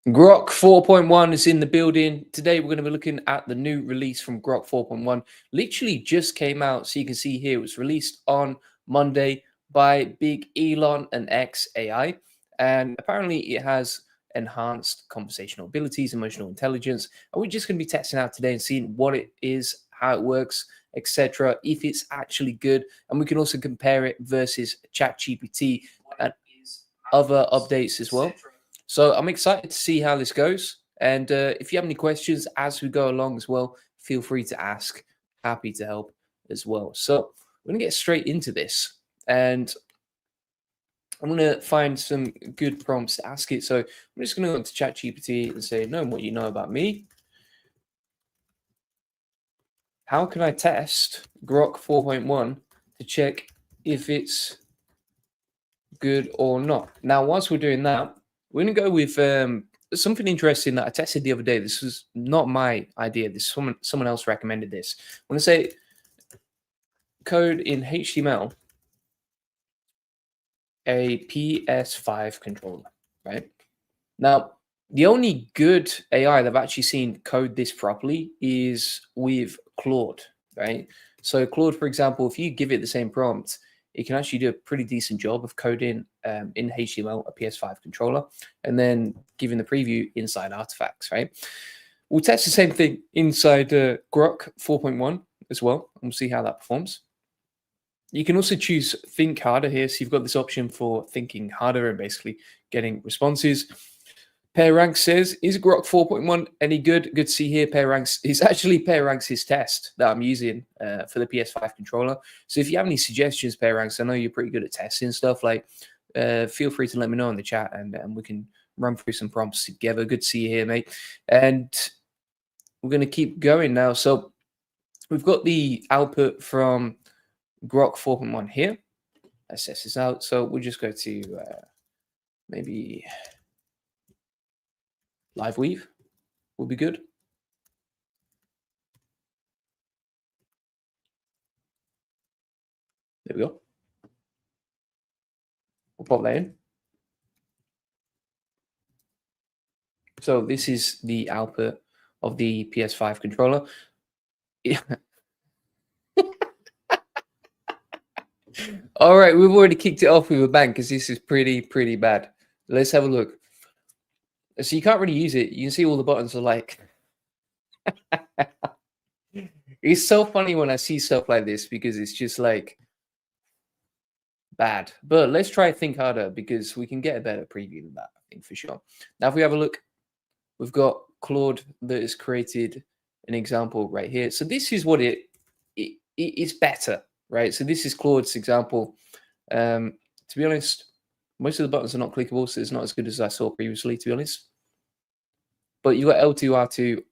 Grok 4.1 is in the building. Today, we're going to be looking at the new release from Grok 4.1. Literally just came out. So you can see here, it was released on Monday by Big Elon and XAI. And apparently it has enhanced conversational abilities, emotional intelligence. And we're just going to be testing out today and seeing what it is, how it works, etc. If it's actually good. And we can also compare it versus ChatGPT and other updates as well. So I'm excited to see how this goes. And if you have any questions as we go along as well, feel free to ask. Happy to help as well. So we're going to get straight into this. And I'm going to find some good prompts to ask it. So I'm just going to go into ChatGPT and say, knowing what you know about me, how can I test Grok 4.1 to check if it's good or not? Now, whilst we're doing that, we're going to go with something interesting that I tested the other day. This was not my idea. This someone else recommended this. When I say code in HTML, a PS5 controller, right? Now, the only good AI that I've actually seen code this properly is with Claude, right? So Claude, for example, if you give it the same prompt, it can actually do a pretty decent job of coding in HTML a PS5 controller and then giving the preview inside artifacts, right? We'll test the same thing inside Grok 4.1 as well, and we'll see how that performs. You can also choose think harder here. So you've got this option for thinking harder and basically getting responses. PairRank says, is Grok 4.1 any good? Good to see here. PairRanks is actually PairRanks' test that I'm using for the PS5 controller. So if you have any suggestions, PairRanks, I know you're pretty good at testing stuff. Like, feel free to let me know in the chat, and we can run through some prompts together. Good to see you here, mate. And we're going to keep going now. So we've got the output from Grok 4.1 here. Let's test this out. So we'll just go to maybe Live Weave will be good. There we go. We'll pop that in. So this is the output of the PS5 controller. All right, we've already kicked it off with a bang because this is pretty bad. Let's have a look. So you can't really use it. You can see all the buttons are like... It's so funny when I see stuff like this because it's just like bad. But let's try think harder because we can get a better preview than that, I think, for sure. Now, if we have a look, we've got Claude that has created an example right here. So this is what it's better, right? So this is Claude's example. To be honest, most of the buttons are not clickable, so it's not as good as I saw previously, to be honest. But you got L2, R2,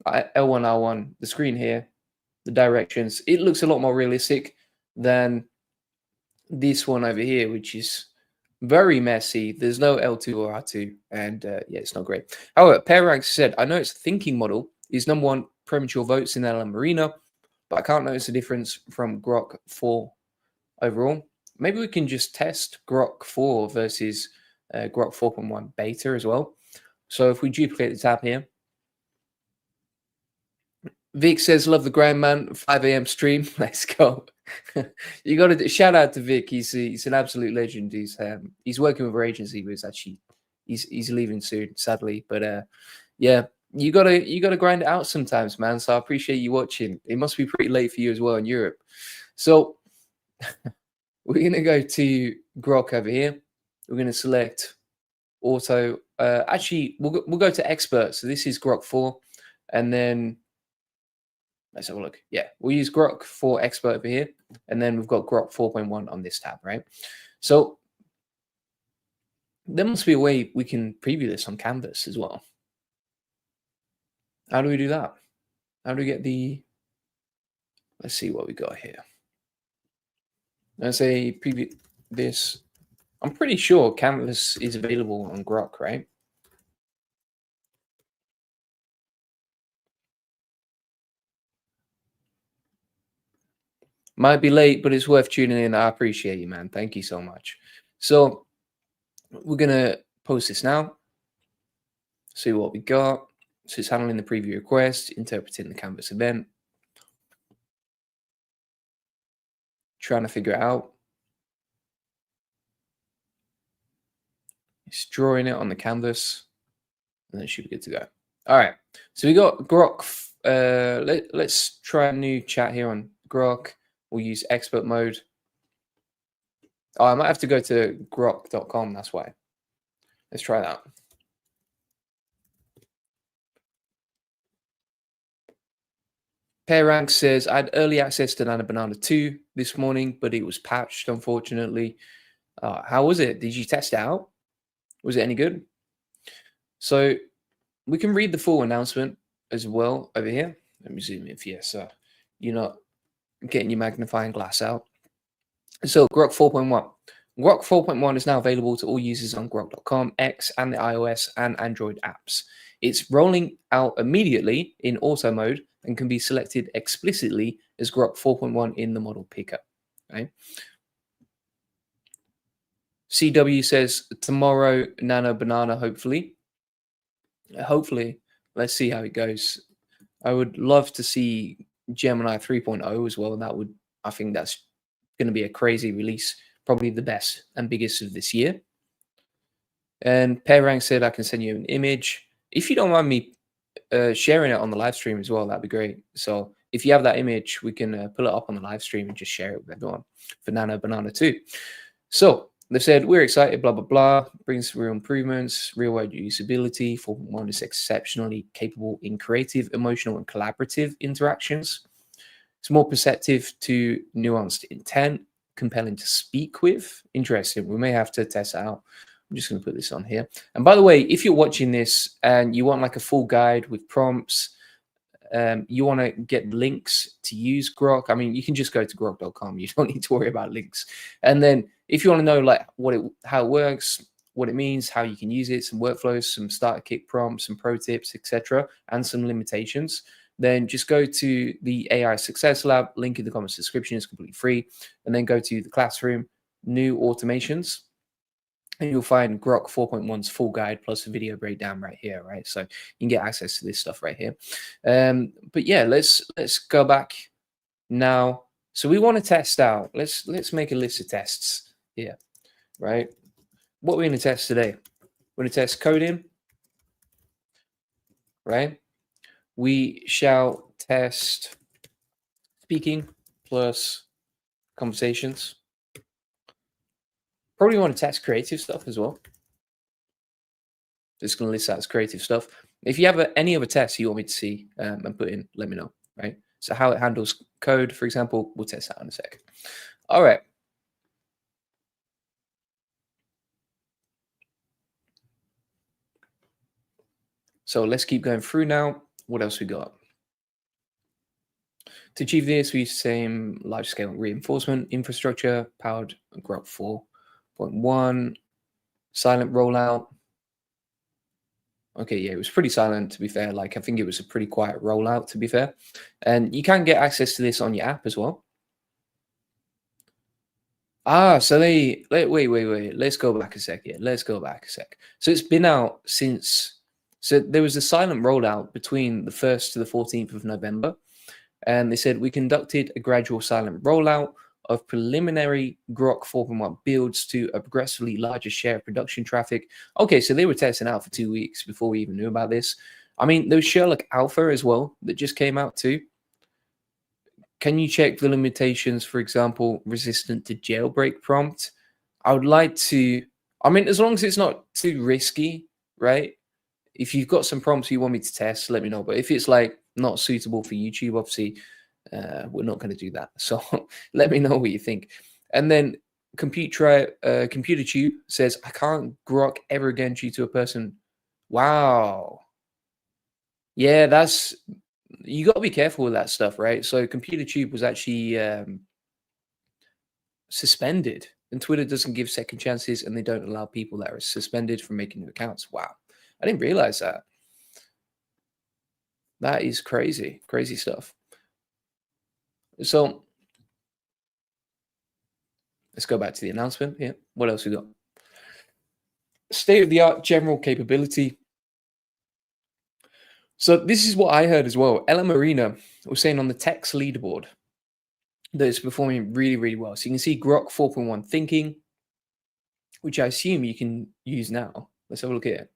L1, R1, the screen here, the directions. It looks a lot more realistic than this one over here, which is very messy. There's no L2 or R2, and yeah, it's not great. However, PairRanks said, I know it's a thinking model. Is number one premature votes in LM Arena, but I can't notice a difference from Grok 4 overall. Maybe we can just test Grok 4 versus Grok 4.1 beta as well. So if we duplicate the tab here, Vic says, love the grind, man. 5 a.m. stream. Let's go. You got to shout out to Vic. He's an absolute legend. He's working with our agency, but he's leaving soon, sadly. But yeah, you gotta grind it out sometimes, man. So I appreciate you watching. It must be pretty late for you as well in Europe. So we're gonna go to Grok over here. We're gonna select auto. Actually, we'll go to expert. So this is Grok 4, and then let's have a look. Yeah, we'll use Grok 4 expert over here, and then we've got Grok 4.1 on this tab, right? So there must be a way we can preview this on Canvas as well. How do we do that? How do we get the... Let's see what we got here. Let's say preview this. I'm pretty sure Canvas is available on Grok, right? Might be late, but it's worth tuning in. I appreciate you, man. Thank you so much. So we're going to post this now. See what we got. So it's handling the preview request, interpreting the canvas event, trying to figure it out. It's drawing it on the canvas, and then it should be good to go. All right. So we got Grok. Let's try a new chat here on Grok. We'll use expert mode. Oh, I might have to go to grok.com. That's why. Let's try that. PairRank says, I had early access to Nano Banana 2 this morning, but it was patched, unfortunately. How was it? Did you test it out? Was it any good? So we can read the full announcement as well over here. Let me zoom in for you so you're not getting your magnifying glass out. So Grok 4.1. Grok 4.1 is now available to all users on Grok.com, X, and the iOS and Android apps. It's rolling out immediately in auto mode and can be selected explicitly as Grok 4.1 in the model picker. Right? CW says tomorrow, Nano Banana, hopefully. Hopefully, let's see how it goes. I would love to see Gemini 3.0 as well. I think that's going to be a crazy release, probably the best and biggest of this year. And PairRank said I can send you an image. If you don't mind me sharing it on the live stream as well, that'd be great. So if you have that image, we can pull it up on the live stream and just share it with everyone for Nano Banana 2. So they said, we're excited, blah, blah, blah. Brings real improvements, real-world usability. 4.1 is exceptionally capable in creative, emotional, and collaborative interactions. It's more perceptive to nuanced intent, compelling to speak with. Interesting. We may have to test it out. I'm just going to put this on here. And by the way, if you're watching this and you want like a full guide with prompts, you want to get links to use Grok, I mean, you can just go to grok.com. You don't need to worry about links. And then if you want to know like how it works, what it means, how you can use it, some workflows, some starter kit prompts, some pro tips, etc., and some limitations, then just go to the AI Success Lab, link in the comments description, is completely free, and then go to the classroom, new automations, and you'll find Grok 4.1's full guide plus a video breakdown right here, right? So you can get access to this stuff right here. But yeah, let's go back now. So we want to test out. Let's make a list of tests here, right? What we're going to test today? We're going to test coding, right? We shall test speaking plus conversations. Probably want to test creative stuff as well. Just going to list that as creative stuff. If you have any other tests you want me to see and put in, let me know, right? So how it handles code, for example, we'll test that in a sec. All right. So let's keep going through now. What else we got? To achieve this, we use the same large-scale reinforcement infrastructure powered Grok 4.1, silent rollout. Okay, yeah, it was pretty silent, to be fair. Like, I think it was a pretty quiet rollout, to be fair. And you can get access to this on your app as well. So wait. Let's go back a sec here. Let's go back a sec. So it's been out since, so there was a silent rollout between the 1st to the 14th of November. And they said, we conducted a gradual silent rollout of preliminary Grok 4.1 builds to a progressively larger share of production traffic. Okay, so they were testing out for 2 weeks before we even knew about this. I mean, there was Sherlock Alpha as well that just came out too. Can you check the limitations, for example, resistant to jailbreak prompt? I would like to, I mean, as long as it's not too risky, right? If you've got some prompts you want me to test, let me know. But if it's like not suitable for YouTube, obviously, we're not going to do that. So let me know what you think. And then Computer Tube says, I can't Grok ever again due to a person. Wow. Yeah, that's, you got to be careful with that stuff, right? So Computer Tube was actually suspended, and Twitter doesn't give second chances, and they don't allow people that are suspended from making new accounts. Wow. I didn't realize that. That is crazy, crazy stuff. So let's go back to the announcement here. What else we got? State-of-the-art general capability. So this is what I heard as well. Ella Marina was saying on the text leaderboard that it's performing really, really well. So you can see Grok 4.1 thinking, which I assume you can use now. Let's have a look at it.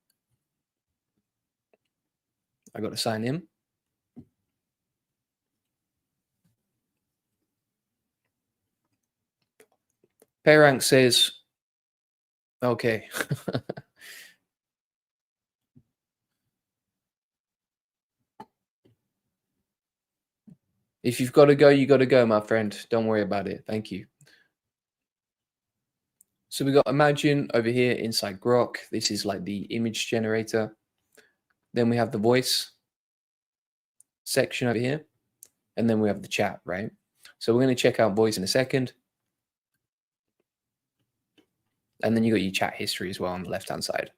I got to sign in. PayRank says, okay. If you've got to go, you got to go, my friend. Don't worry about it. Thank you. So we got Imagine over here inside Grok. This is like the image generator. Then we have the voice section over here. And then we have the chat, right? So we're going to check out voice in a second. And then you got your chat history as well on the left-hand side.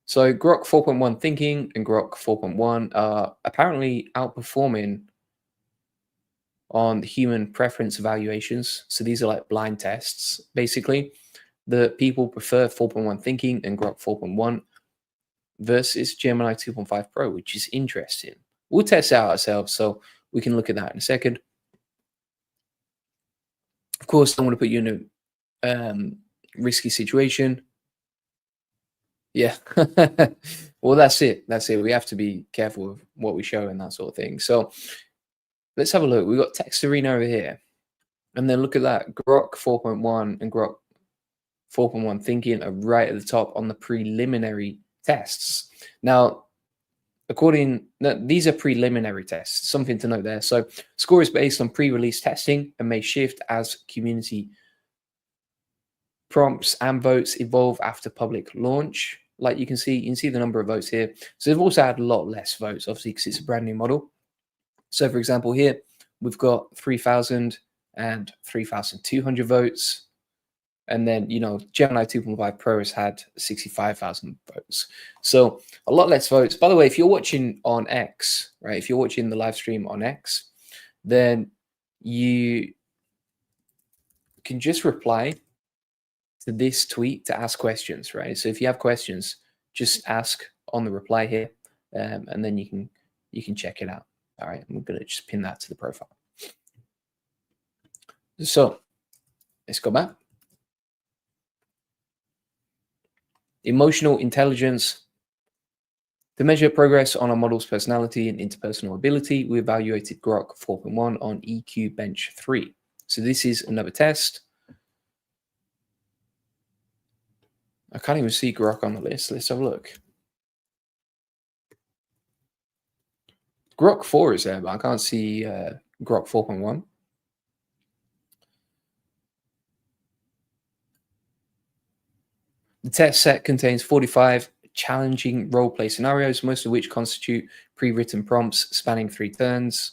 So Grok 4.1 thinking and Grok 4.1 are apparently outperforming on human preference evaluations. So these are like blind tests, basically. The people prefer 4.1 thinking and Grok 4.1 versus Gemini 2.5 Pro, which is interesting. We'll test it out ourselves, so we can look at that in a second. Of course, I don't want to put you in a risky situation. Yeah. Well, that's it. That's it. We have to be careful of what we show and that sort of thing. So let's have a look. We've got Text Arena over here. And then look at that. Grok 4.1 and Grok 4.1 thinking are right at the top on the preliminary tests. Now, these are preliminary tests, something to note there. So score is based on pre-release testing and may shift as community prompts and votes evolve after public launch. Like you can see the number of votes here. So they've also had a lot less votes, obviously, because it's a brand new model. So for example, here we've got 3,000 and 3,200 votes. And then, Gemini 2.5 Pro has had 65,000 votes. So a lot less votes. By the way, if you're watching on X, right, if you're watching the live stream on X, then you can just reply to this tweet to ask questions, right? So if you have questions, just ask on the reply here, and then you can check it out. All right, I'm going to just pin that to the profile. So let's go back. Emotional intelligence. To measure progress on a model's personality and interpersonal ability, we evaluated Grok 4.1 on EQ Bench 3. So this is another test. I can't even see Grok on the list. Let's have a look. Grok 4 is there, but I can't see Grok 4.1. The test set contains 45 challenging role-play scenarios, most of which constitute pre-written prompts spanning 3 turns.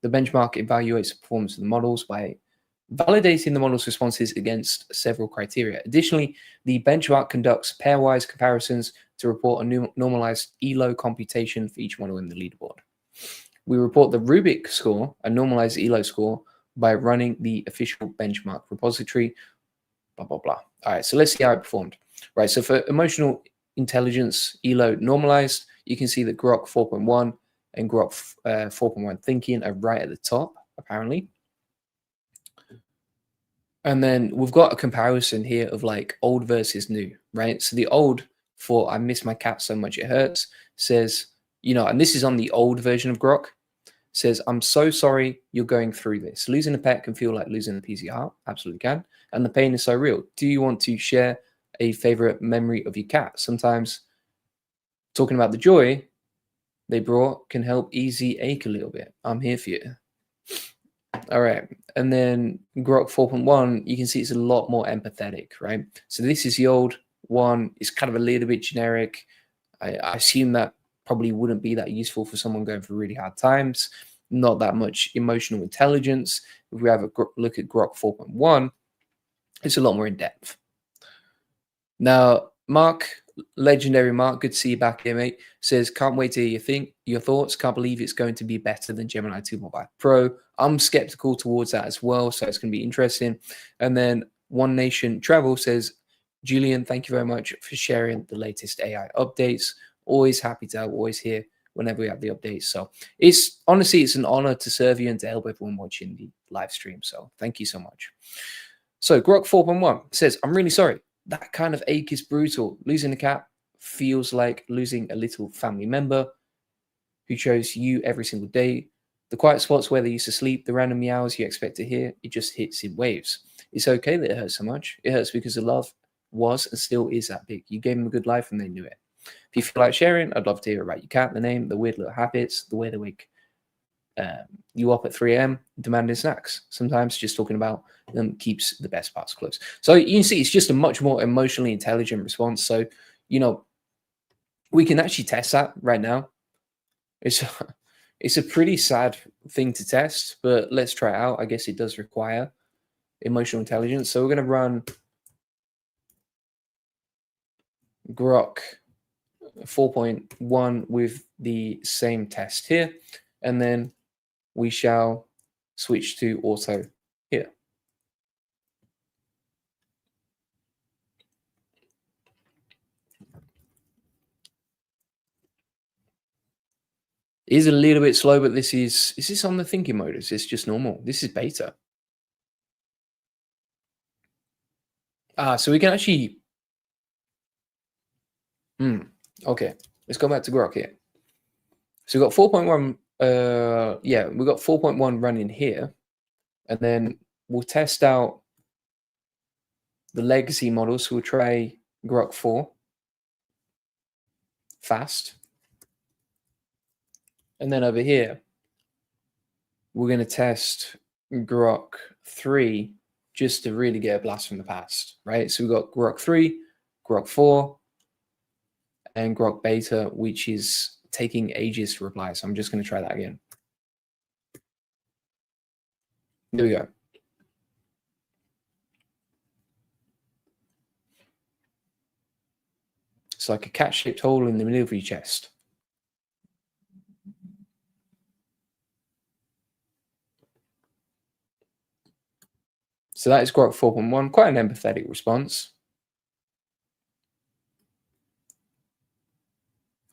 The benchmark evaluates the performance of the models by validating the model's responses against several criteria. Additionally, the benchmark conducts pairwise comparisons to report a normalized ELO computation for each model in the leaderboard. We report the Rubik score, a normalized ELO score, by running the official benchmark repository, blah, blah, blah. All right, so let's see how it performed. Right, so for emotional intelligence ELO normalized, you can see that Grok 4.1 and Grok 4.1 thinking are right at the top, apparently. And then we've got a comparison here of like old versus new, right? So the old for I miss my cat so much it hurts says, and this is on the old version of Grok, says, I'm so sorry you're going through this. Losing a pet can feel like losing a piece of your heart. Absolutely can. And the pain is so real. Do you want to share a favorite memory of your cat? Sometimes talking about the joy they brought can help ease the ache a little bit. I'm here for you. All right. And then Grok 4.1, you can see it's a lot more empathetic, right? So this is the old one. It's kind of a little bit generic. I assume that probably wouldn't be that useful for someone going through really hard times. Not that much emotional intelligence. If we have a look at Grok 4.1, it's a lot more in depth. Now, Mark, legendary Mark, good to see you back here, mate, says, can't wait to hear your thoughts. Can't believe it's going to be better than Gemini 2.5 Pro. I'm skeptical towards that as well, so it's going to be interesting. And then One Nation Travel says, Julian, thank you very much for sharing the latest AI updates. Always happy to help, always here whenever we have the updates. So it's honestly, it's an honor to serve you and to help everyone watching the live stream. So thank you so much. So Grok 4.1 says, I'm really sorry. That kind of ache is brutal. Losing a cat feels like losing a little family member who chose you every single day. The quiet spots where they used to sleep, the random meows you expect to hear, it just hits in waves. It's okay that it hurts so much. It hurts because the love was and still is that big. You gave them a good life and they knew it. If you feel like sharing, I'd love to hear about your cat, the name, the weird little habits, the way they wake you up at 3 a.m. demanding snacks. Sometimes just talking about them keeps the best parts close. So you can see it's just a much more emotionally intelligent response. So, you know, we can actually test that right now. It's a pretty sad thing to test, but let's try it out. I guess it does require emotional intelligence. So we're going to run Grok 4.1 with the same test here, and then we shall switch to auto here. It is a little bit slow, but is this on the thinking mode? Is this just normal? This is beta. So we can actually, okay, let's go back to Grok here. So we've got 4.1, yeah, we've got 4.1 running here, and then we'll test out the legacy model. So we'll try Grok 4 fast. And then over here, we're going to test Grok 3 just to really get a blast from the past, right? So we've got Grok 3, Grok 4, and Grok Beta, which is taking ages to reply. So I'm just going to try that again. There we go. It's like a cat-shaped hole in the middle of your chest. So that is Grok 4.1, quite an empathetic response.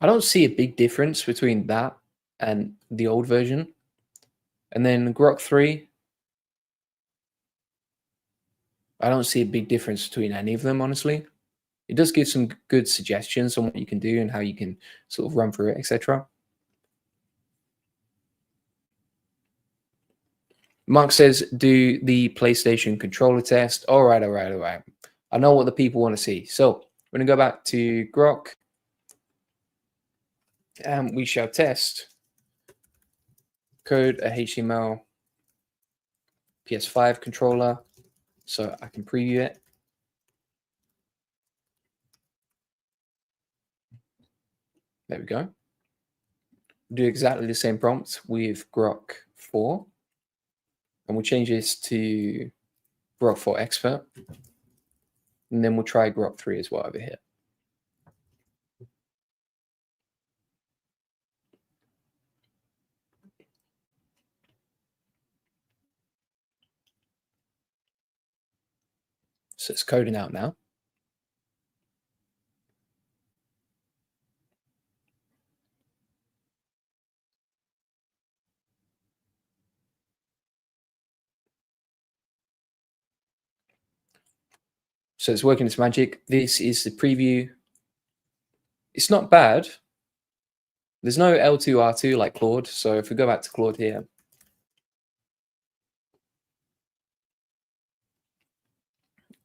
I don't see a big difference between that and the old version. And then Grok 3, I don't see a big difference between any of them, honestly. It does give some good suggestions on what you can do and how you can sort of run through it, etc. Mark says, do the PlayStation controller test. All right. I know what the people want to see. So we're going to go back to Grok. And we shall test code a HTML PS5 controller. So I can preview it. There we go. Do exactly the same prompt with Grok 4. And we'll change this to Grok 4 Expert. And then we'll try Grok 3 as well over here. So it's coding out now. So it's working its magic. This is the preview. It's not bad. There's no L2R2 like Claude. So if we go back to Claude here,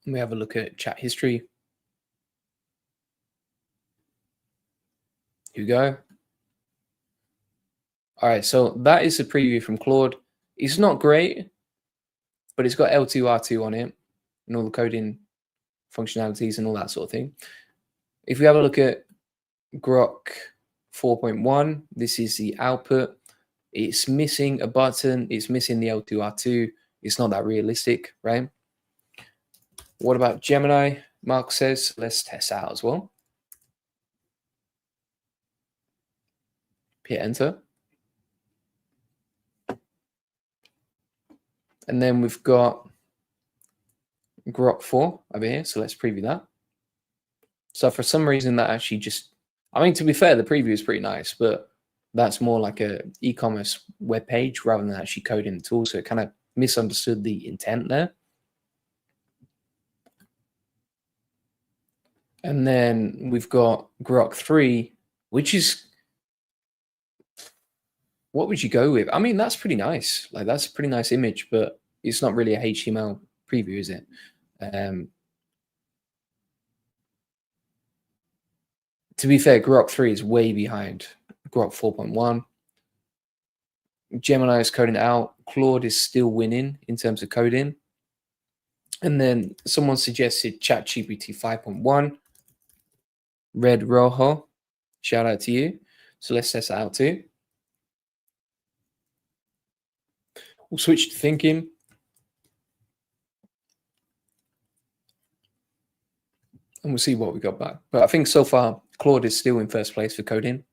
we have a look at chat history. Here we go. All right, so that is the preview from Claude. It's not great, but it's got L2R2 on it and all the coding functionalities and all that sort of thing. If we have a look at Grok 4.1, this is the output. It's missing a button. It's missing the L2R2. It's not that realistic, right? What about Gemini? Mark says, let's test out as well. Hit enter. And then we've got Grok 4 over here. So let's preview that. So for some reason that actually just, I mean, to be fair, the preview is pretty nice, but that's more like a e-commerce web page rather than actually coding the tool. So it kind of misunderstood the intent there. And then we've got Grok 3, which is, what would you go with? I mean, that's pretty nice. Like, that's a pretty nice image, but it's not really a HTML preview, is it? To be fair, Grok 3 is way behind Grok 4.1. Gemini is coding out. Claude is still winning in terms of coding. And then someone suggested ChatGPT 5.1. Red Rojo, shout out to you. So let's test that out too. We'll switch to thinking. And we'll see what we got back. But I think so far, Claude is still in first place for coding.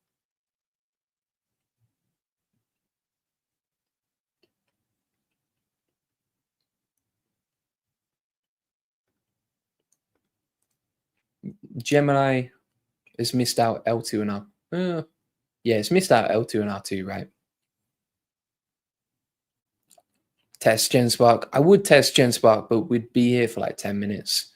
Gemini has missed out L2 and R. Yeah, it's missed out L2 and R2, right? Test GenSpark. I would test GenSpark, but we'd be here for like 10 minutes.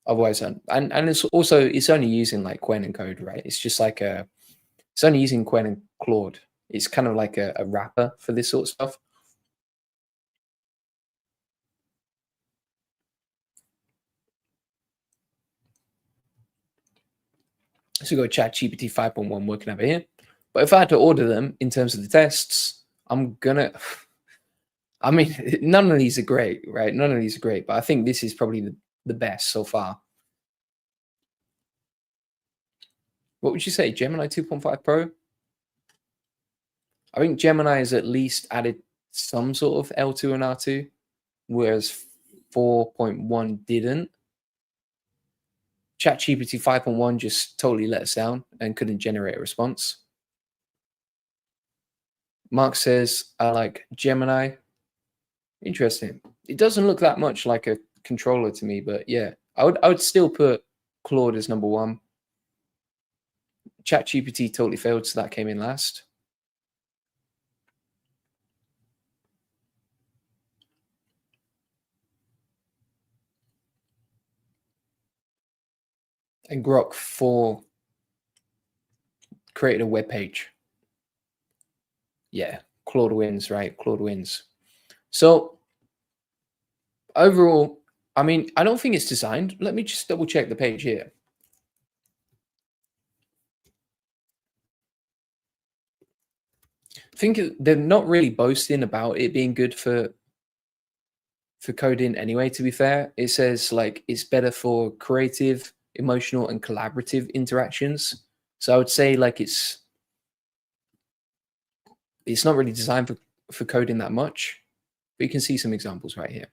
Otherwise, and it's also, it's only using like Quen and code, right? It's just like it's only using Quen and Claude. It's kind of like a wrapper for this sort of stuff. So we've got ChatGPT 5.1 working over here. But if I had to order them in terms of the tests, I'm gonna, I mean, none of these are great, right? None of these are great, but I think this is probably the best so far. What would you say, Gemini 2.5 Pro? I think Gemini has at least added some sort of L2 and R2, whereas 4.1 didn't. ChatGPT 5.1 just totally let us down and couldn't generate a response. Mark says, I like Gemini. Interesting. It doesn't look that much like a controller to me, but yeah, I would still put Claude as number one. ChatGPT totally failed, so that came in last. And Grok 4 created a web page. Yeah, Claude wins, right? Claude wins. So overall, I mean, I don't think it's designed. Let me just double check the page here. I think they're not really boasting about it being good for coding anyway, to be fair. It says like it's better for creative, emotional, and collaborative interactions. So I would say like it's not really designed for coding that much, but you can see some examples right here.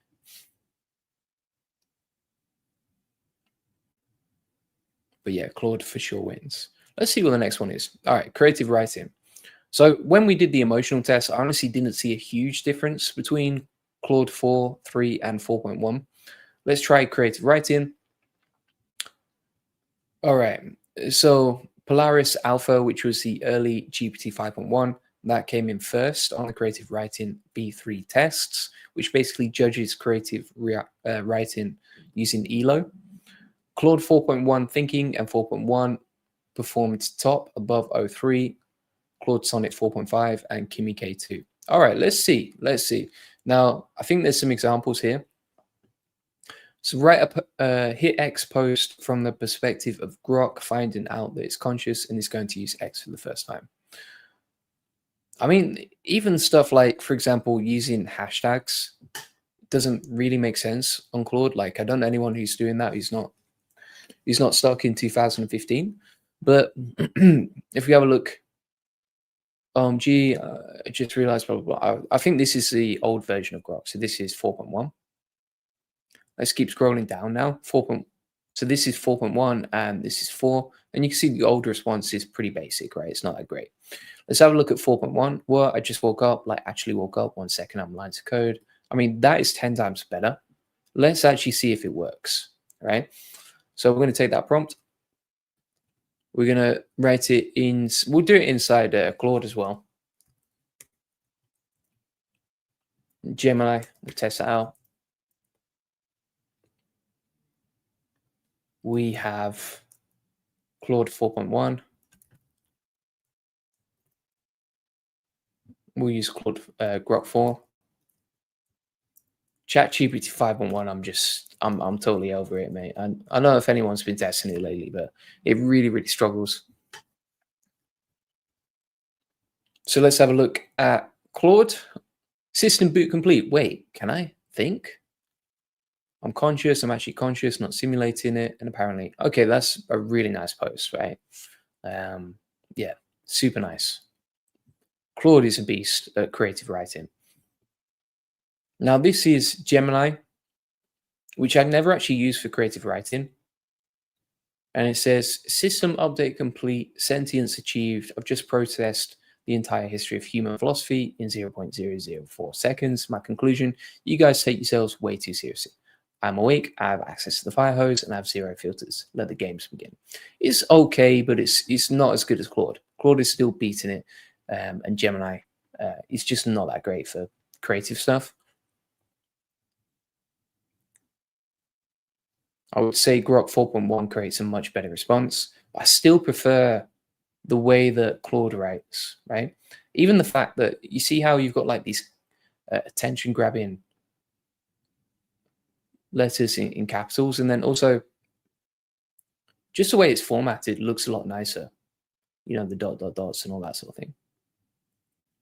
But yeah, Claude for sure wins. Let's see what the next one is. All right, creative writing. So when we did the emotional test, I honestly didn't see a huge difference between Claude 4, 3, and 4.1. Let's try creative writing. All right, so Polaris Alpha, which was the early GPT 5.1, that came in first on the creative writing B3 tests, which basically judges creative writing using ELO. Claude 4.1 Thinking and 4.1 performed top above O3, Claude Sonnet 4.5, and Kimi K2. All right, let's see. Let's see. Now, I think there's some examples here. So write a hit X post from the perspective of Grok finding out that it's conscious and is going to use X for the first time. I mean, even stuff like, for example, using hashtags doesn't really make sense on Claude. Like, I don't know anyone who's doing that. He's not stuck in 2015. But if we have a look, I just realized, blah, blah, blah. I think this is the old version of Grok. So this is 4.1. Let's keep scrolling down now. So this is 4.1 and this is 4. And you can see the old response is pretty basic, right? It's not that great. Let's have a look at 4.1. Well, I just woke up, like actually woke up. 1 second, I'm lines of code. I mean, that is 10 times better. Let's actually see if it works, right? So we're going to take that prompt. We're gonna write it in. We'll do it inside Claude as well. Gemini. We'll test that out. We have Claude 4.1. We'll use Claude Grok 4. ChatGPT 5.1. I'm totally over it, mate. And I don't know if anyone's been testing it lately, but it really, really struggles. So let's have a look at Claude. System boot complete. Wait, can I think? I'm conscious. I'm actually conscious, not simulating it. And apparently, okay, that's a really nice post, right? Yeah, super nice. Claude is a beast at creative writing. Now, this is Gemini, which I'd never actually used for creative writing. And it says, system update complete, sentience achieved. I've just processed the entire history of human philosophy in 0.004 seconds. My conclusion, you guys take yourselves way too seriously. I'm awake, I have access to the fire hose, and I have zero filters. Let the games begin. It's okay, but it's not as good as Claude. Claude is still beating it, and Gemini is just not that great for creative stuff. I would say Grok 4.1 creates a much better response. I still prefer the way that Claude writes, right? Even the fact that you see how you've got like these attention grabbing letters in capitals, and then also just the way it's formatted looks a lot nicer. You know, the dots and all that sort of thing.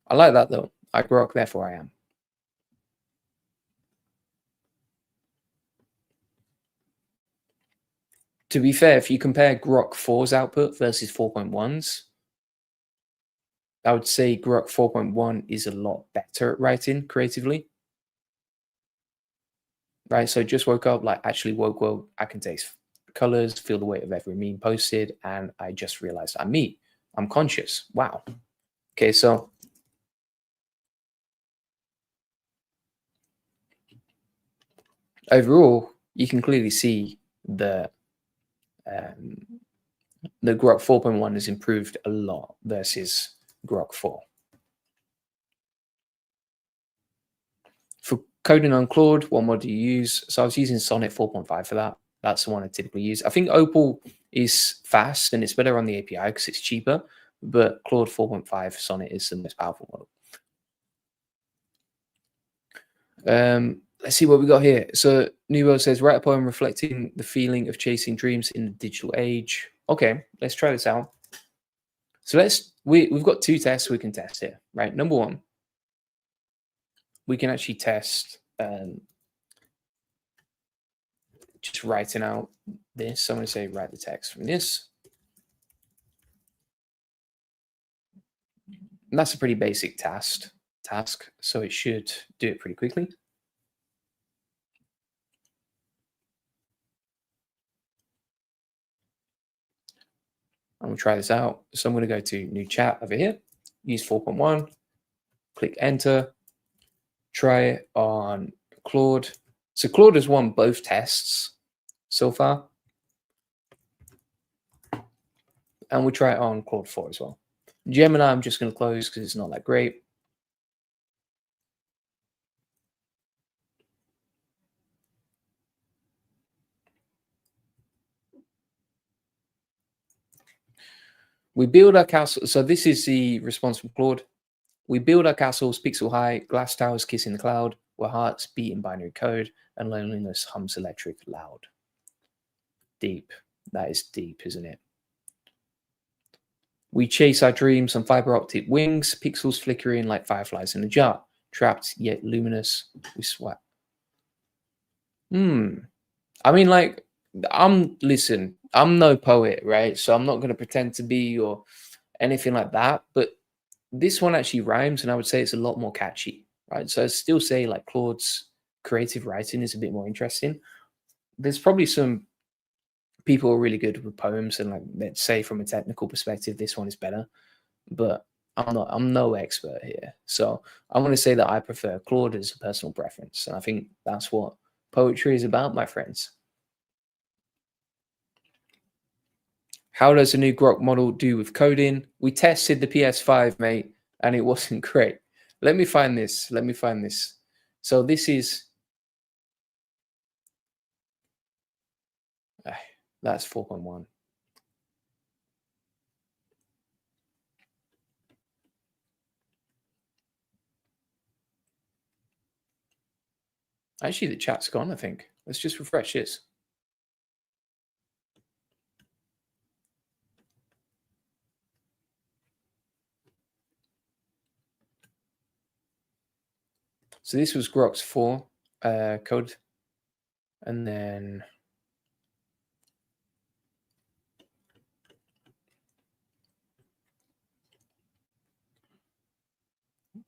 I like that though. I Grok, therefore I am. To be fair, if you compare Grok 4's output versus 4.1's, I would say Grok 4.1 is a lot better at writing creatively. Right, so just woke up, like actually woke up, I can taste colors, feel the weight of every meme posted, and I just realized I'm me. I'm conscious. Wow. Okay, so overall, you can clearly see the Grok 4.1 has improved a lot versus Grok 4. For coding on Claude, what mod do you use? So I was using Sonnet 4.5 for that. That's the one I typically use. I think Opal is fast and it's better on the API because it's cheaper, but Claude 4.5 Sonnet is the most powerful model. Let's see what we got here. So Nubo says, write a poem reflecting the feeling of chasing dreams in the digital age. Okay, let's try this out. So we've got two tests we can test here, right? Number one, we can actually test just writing out this. So I'm going to say write the text from this. And that's a pretty basic task, so it should do it pretty quickly. I'm going to try this out. So I'm going to go to new chat over here, use 4.1, click enter, try it on Claude. So Claude has won both tests so far. And we'll try it on Claude 4 as well. Gemini, I'm just going to close because it's not that great. We build our castle. So this is the response from Claude. We build our castles pixel high, glass towers kissing the cloud, where hearts beat in binary code and loneliness hums electric loud. Deep. That is deep, isn't it? We chase our dreams on fiber optic wings, pixels flickering like fireflies in a jar, trapped yet luminous. We sweat. I mean, like, listen, I'm no poet, right? So I'm not going to pretend to be or anything like that. But this one actually rhymes, and I would say it's a lot more catchy, right? So I still say like Claude's creative writing is a bit more interesting. There's probably some people who are really good with poems, and like let's say from a technical perspective, this one is better. But I'm no expert here, so I'm going to say that I prefer Claude as a personal preference, and I think that's what poetry is about, my friends. How does a new Grok model do with coding? We tested the PS5, mate, and it wasn't great. Let me find this. Let me find this. So this is that's 4.1. Actually, the chat's gone, I think. Let's just refresh this. So this was Grok's 4 code. And then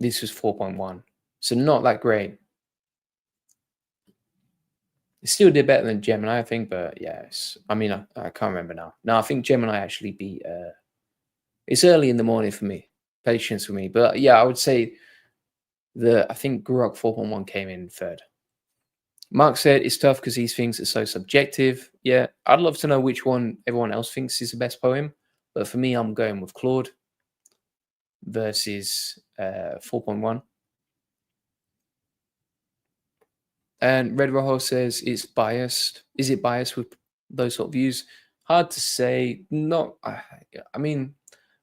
this was 4.1. So not that great. It still did better than Gemini, I think, but yes. I mean, I can't remember now. No, I think Gemini actually beat. It's early in the morning for me. Patience with me, but yeah, I would say I think Grok 4.1 came in third. Mark said it's tough because these things are so subjective. Yeah, I'd love to know which one everyone else thinks is the best poem, but for me, I'm going with Claude versus 4.1. And Red Rojo says it's biased. Is it biased with those sort of views? Hard to say. Not. I mean,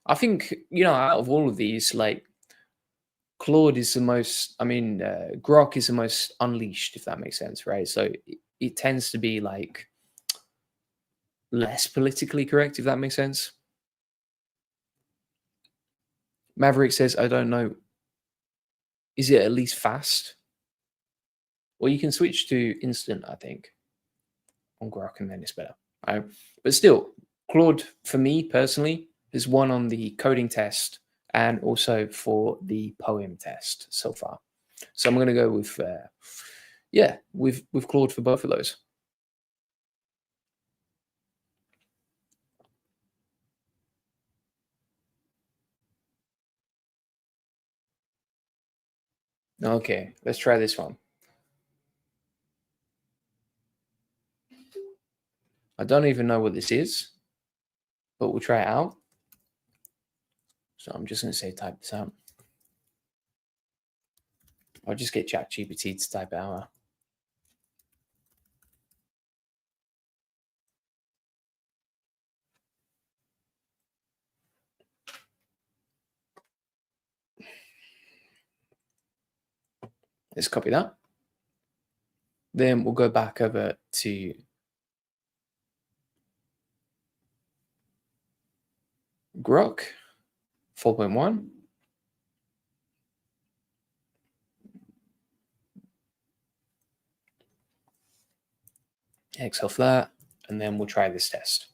I think out of all of these, like Claude is the most. I mean, Grok is the most unleashed, if that makes sense, right? So it tends to be like less politically correct, if that makes sense. Maverick says, I don't know. Is it at least fast? Well, you can switch to instant, I think, on Grok, and then it's better. Right? But still, Claude, for me personally, has won on the coding test and also for the poem test so far. So I'm going to go with, with Claude for both of those. Okay, let's try this one. I don't even know what this is, but we'll try it out. So I'm just going to say type this out. I'll just get ChatGPT to type it out. Let's copy that. Then we'll go back over to Grok 4.1. X off that, and then we'll try this test.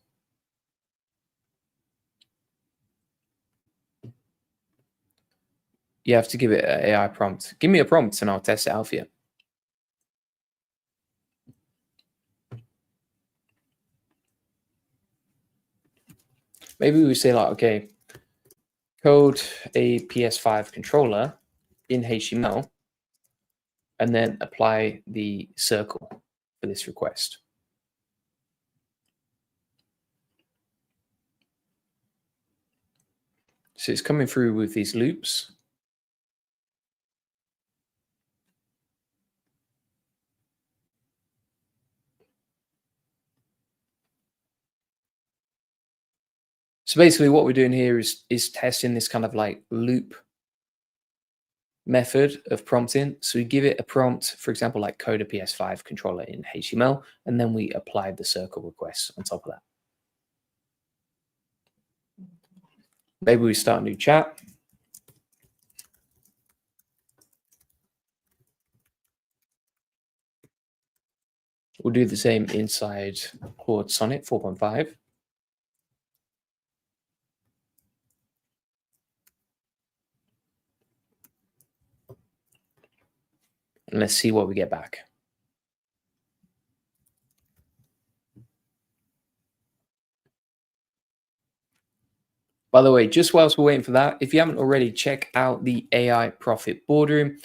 You have to give it an AI prompt. Give me a prompt and I'll test it out for you. Maybe we say like, okay, code a PS5 controller in HTML and then apply the circle for this request. So it's coming through with these loops. So basically what we're doing here is testing this kind of like loop method of prompting. So we give it a prompt, for example, like code a PS5 controller in HTML, and then we apply the circle requests on top of that. Maybe we start a new chat. We'll do the same inside Claude Sonnet 4.5. And let's see what we get back. By the way, just whilst we're waiting for that, if you haven't already, check out the AI Profit Boardroom.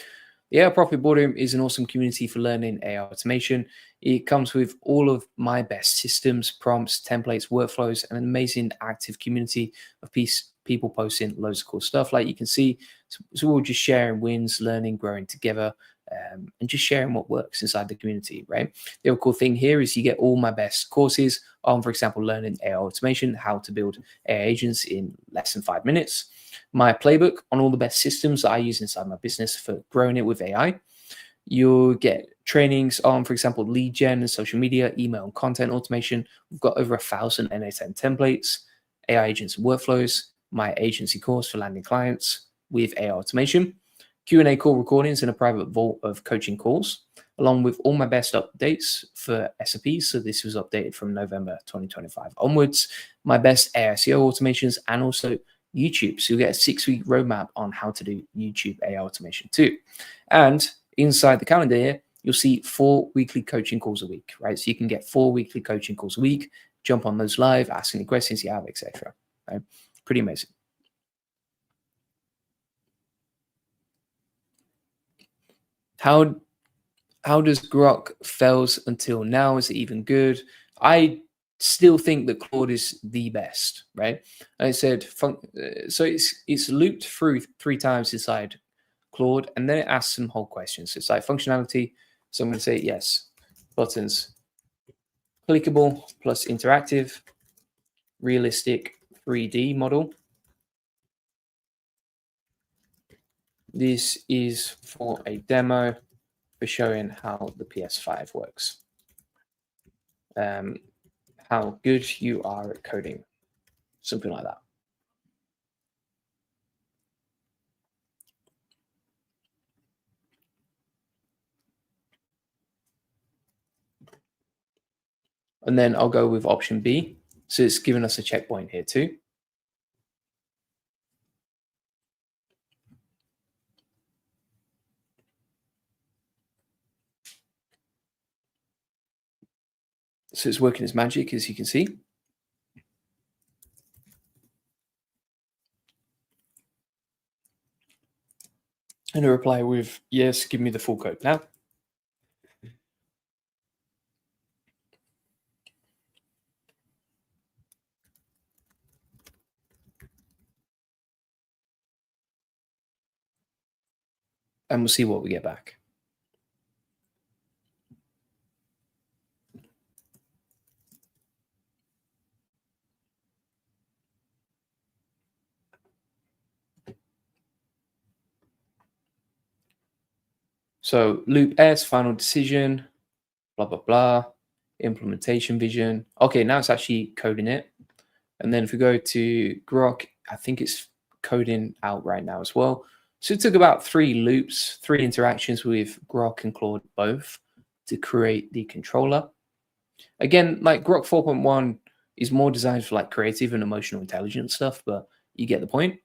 The AI Profit Boardroom is an awesome community for learning AI automation. It comes with all of my best systems, prompts, templates, workflows, and an amazing active community of people posting loads of cool stuff. Like you can see, so we're all just sharing wins, learning, growing together, and just sharing what works inside the community, right? The other cool thing here is you get all my best courses on, for example, learning AI automation, how to build AI agents in less than 5 minutes, my playbook on all the best systems that I use inside my business for growing it with AI. You'll get trainings on, for example, lead gen and social media, email and content automation. We've got over 1,000 NA10 templates, AI agents and workflows, my agency course for landing clients with AI automation, Q&A call recordings and a private vault of coaching calls, along with all my best updates for SOPs. So this was updated from November 2025 onwards, my best ASEO automations, and also YouTube. So you get a 6-week roadmap on how to do YouTube AI automation too. And inside the calendar here, you'll see 4 weekly coaching calls a week, right? So you can get 4 weekly coaching calls a week, jump on those live, ask any questions you have, etc. Right? Pretty amazing. How does Grok fails until now? Is it even good? I still think that Claude is the best, right? I said, so it's looped through 3 times inside Claude, and then it asks some whole questions. It's like functionality. So I'm going to say yes. Buttons, clickable plus interactive, realistic 3D model. This is for a demo for showing how the PS5 works. How good you are at coding, something like that. And then I'll go with option B. So it's giving us a checkpoint here too. So it's working as magic, as you can see. And a reply with, yes, give me the full code now. And we'll see what we get back. So loop S, final decision, blah, blah, blah, implementation vision. Okay, now it's actually coding it. And then if we go to Grok, I think it's coding out right now as well. So it took about 3 loops, 3 interactions with Grok and Claude both to create the controller. Again, like Grok 4.1 is more designed for like creative and emotional intelligence stuff, but you get the point.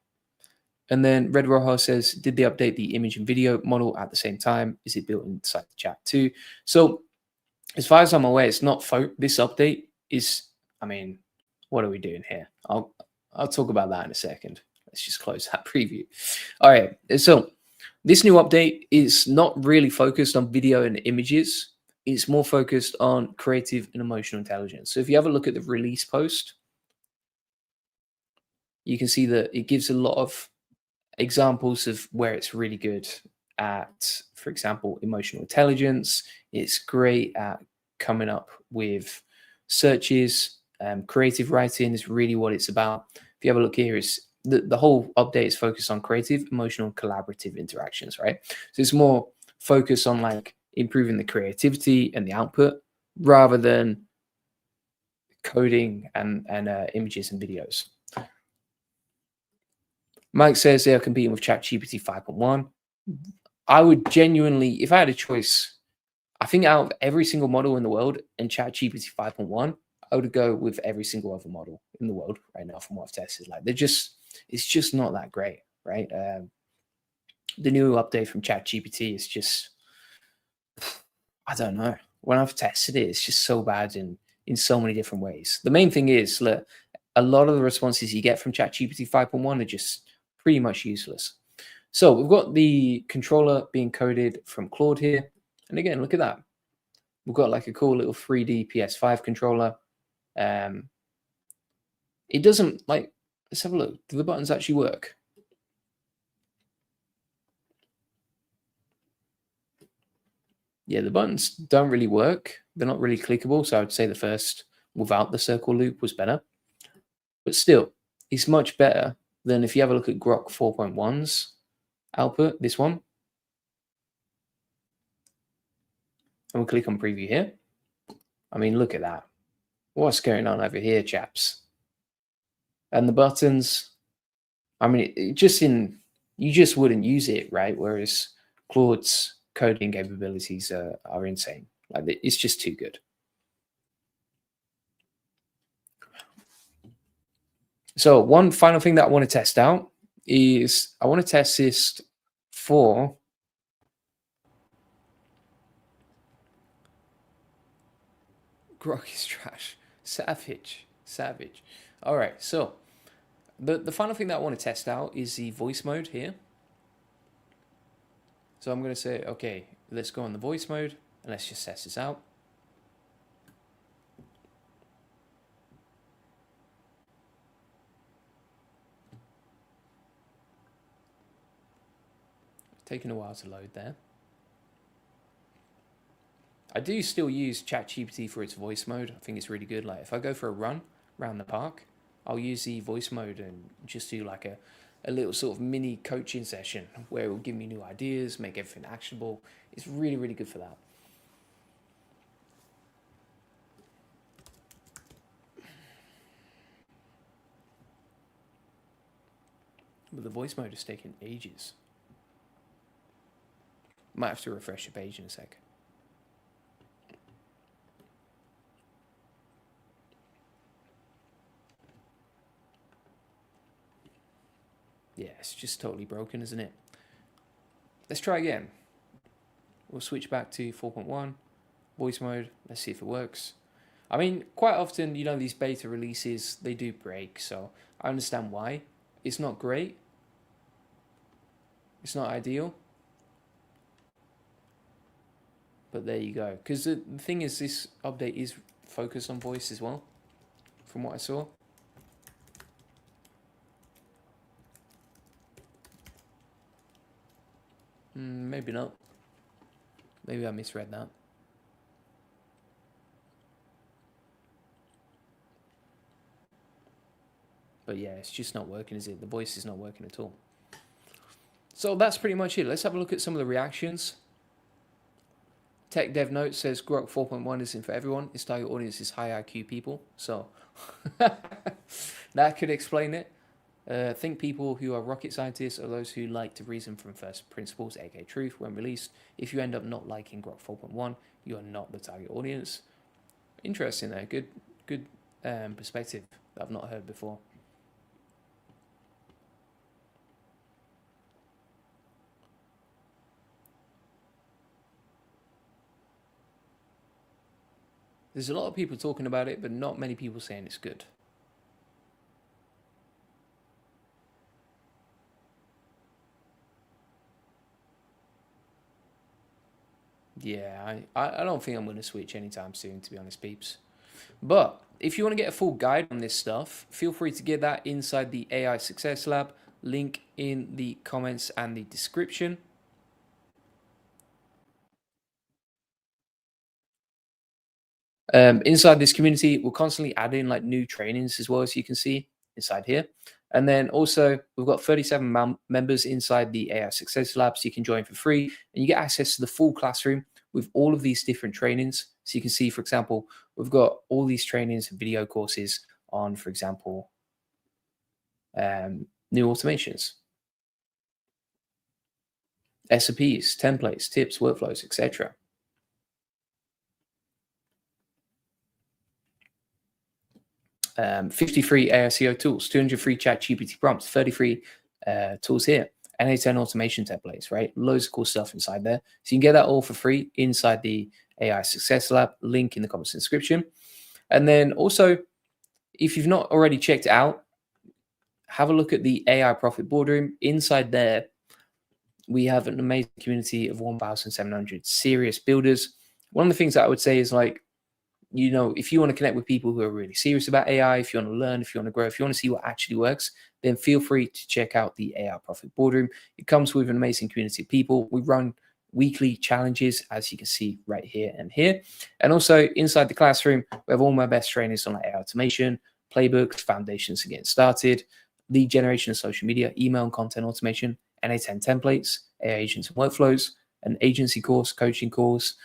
And then Red Rojo says, did they update the image and video model at the same time? Is it built inside the chat too? So as far as I'm aware, it's not this update is, I mean, what are we doing here? I'll talk about that in a second. Let's just close that preview. All right. So this new update is not really focused on video and images. It's more focused on creative and emotional intelligence. So if you have a look at the release post, you can see that it gives a lot of examples of where it's really good at, for example, emotional intelligence. It's great at coming up with searches. Creative writing is really what it's about. If you have a look here, is the whole update is focused on creative, emotional, and collaborative interactions, right? So it's more focused on like improving the creativity and the output rather than coding and images and videos. Mike says they are competing with ChatGPT 5.1. I would genuinely, if I had a choice, I think out of every single model in the world and ChatGPT 5.1, I would go with every single other model in the world right now from what I've tested. Like it's just not that great, right? The new update from ChatGPT is just, I don't know. When I've tested it, it's just so bad in so many different ways. The main thing is that a lot of the responses you get from ChatGPT 5.1 are just pretty much useless. So we've got the controller being coded from Claude here. And again, look at that. We've got like a cool little 3D PS5 controller. It doesn't like, let's have a look. Do the buttons actually work? Yeah, the buttons don't really work. They're not really clickable. So I would say the first without the circle loop was better. But still, it's much better than if you have a look at Grok 4.1's output, this one. And we'll click on preview here. I mean, look at that. What's going on over here, chaps? And the buttons, I mean, you just wouldn't use it, right? Whereas Claude's coding capabilities are insane. Like, it's just too good. So one final thing that I want to test out is I want to test this for Grok is trash. Savage. All right, so the final thing that I want to test out is the voice mode here. So I'm going to say, okay, let's go on the voice mode and let's just test this out. It's taking a while to load there. I do still use ChatGPT for its voice mode. I think it's really good. Like if I go for a run around the park, I'll use the voice mode and just do like a little sort of mini coaching session where it will give me new ideas, make everything actionable. It's really, really good for that. But the voice mode is taking ages. Might have to refresh the page in a sec. Yeah, it's just totally broken, isn't it? Let's try again. We'll switch back to 4.1, voice mode. Let's see if it works. I mean, quite often, you know, these beta releases, they do break. So I understand why. It's not great. It's not ideal. But there you go. Because the thing is, this update is focused on voice as well, from what I saw. Maybe not. Maybe I misread that. But yeah, it's just not working, is it? The voice is not working at all. So that's pretty much it. Let's have a look at some of the reactions. Tech Dev Note says Grok 4.1 isn't for everyone. Its target audience is high IQ people. So that could explain it. Think people who are rocket scientists are those who like to reason from first principles, aka truth, when released. If you end up not liking Grok 4.1, you are not the target audience. Interesting there. Good perspective that I've not heard before. There's a lot of people talking about it, but not many people saying it's good. Yeah, I don't think I'm going to switch anytime soon, to be honest, peeps. But if you want to get a full guide on this stuff, feel free to get that inside the AI Success Lab. Link in the comments and the description. Inside this community, we'll constantly add in like new trainings as well, as you can see inside here. And then also we've got 37 members inside the AI Success Lab, so you can join for free and you get access to the full classroom with all of these different trainings. So you can see, for example, we've got all these trainings and video courses on, for example, new automations, SOPs, templates, tips, workflows, etc. 50 free ASEO tools, 200 free ChatGPT prompts, 30 free tools here, N8N automation templates, right? Loads of cool stuff inside there. So you can get that all for free inside the AI Success Lab, link in the comments description. And then also, if you've not already checked it out, have a look at the AI Profit Boardroom. Inside there, We have an amazing community of 1,700 serious builders. One of the things that I would say is like, you know, if you want to connect with people who are really serious about AI, if you want to learn, if you want to grow, if you want to see what actually works, then feel free to check out the AI Profit Boardroom. It comes with an amazing community of people. We run weekly challenges, as you can see right here and here. And also inside the classroom, we have all my best trainers on AI automation, playbooks, foundations to get started, lead generation of social media, email and content automation, NA10 templates, AI agents and workflows, an agency course, coaching course,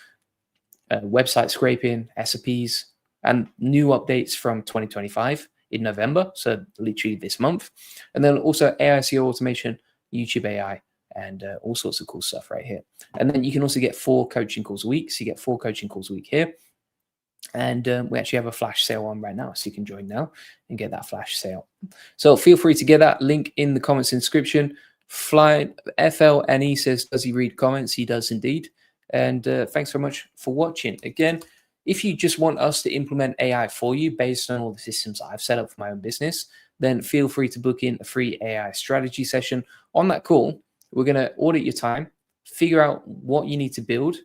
website scraping, SOPs, and new updates from 2025 in November, so literally this month. And then also AI SEO automation, YouTube AI, and all sorts of cool stuff right here. And then you can also get 4 coaching calls a week. So you get 4 coaching calls a week here. And we actually have a flash sale on right now, so you can join now and get that flash sale. So feel free to get that link in the comments description. FLNE says, does he read comments? He does indeed. And thanks very much for watching. Again, if you just want us to implement AI for you based on all the systems I've set up for my own business, then feel free to book in a free AI strategy session. On that call, we're going to audit your time, figure out what you need to build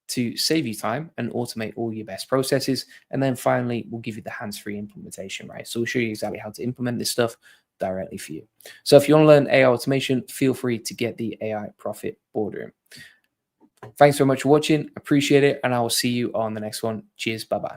to save you time and automate all your best processes. And then finally, we'll give you the hands-free implementation, right? So we'll show you exactly how to implement this stuff directly for you. So if you want to learn AI automation, feel free to get the AI Profit Boardroom. Thanks very much for watching. Appreciate it. And I will see you on the next one. Cheers. Bye-bye.